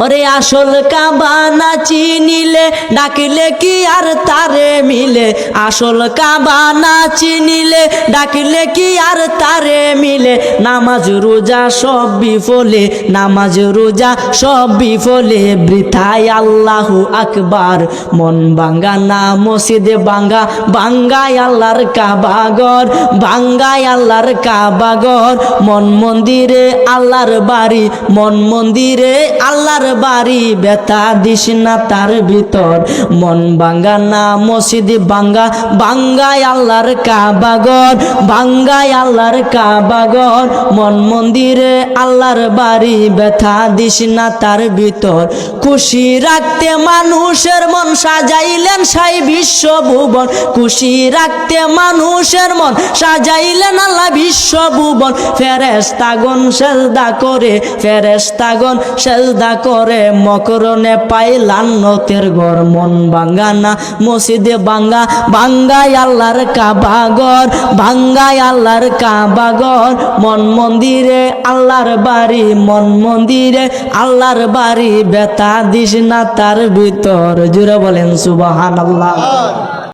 ওরে আসল কাবা না চিনিলে ডাকিলে কি আর তারে মিলে, আসল কাবা না চিনিলে ডাকিলে কি আর তারে মিলে। নামাজ রোজা সব বিফলে, নামাজ রোজা সব বিফলে, বৃথায় আল্লাহু আকবার। মন ভাঙ্গা না মসজিদে ভাঙ্গা, ভাঙ্গায় আল্লাহর কাবা ঘর, ভাঙ্গায় আল্লাহর কাবা ঘর। মন মন্দিরে আল্লাহর বাড়ি, মন মন্দিরে আল্লাহর বাড়ি, ব্যথা দিস না তার ভিতর। মন ভাঙ্গা না মসজিদ ভাঙ্গা, ভাঙ্গায় আল্লাহর কাবা ঘর, ভাঙ্গায় আল্লাহর কাবা ঘর। মন মন্দিরে আল্লাহর বাড়ি, ব্যথা দিস না তার ভিতর। খুশি রাখতে মানুষের মন সাজাইলেন সাই বিশ্ব ভুবন, খুশি রাখতে মানুষের মন সাজাইলেন আল্লাহ বিশ্ব ভুবন। ফেরেশতাগণ সেজদা করে, ফেরেশতাগণ সেজদা করে, মকরণে পাই লান্নতের ঘর। মন ভাঙ্গা না মসজিদে ভাঙ্গা, ভাঙ্গায় আল্লাহর কাবা ঘর, ভাঙ্গায় আল্লাহর কাবা ঘর। মন মন্দিরে আল্লাহর বাড়ি, মন মন্দিরে আল্লাহর বাড়ি, ব্যথা দিস না তার ভিতর। জুড়ে বলেন সুবহানাল্লাহ।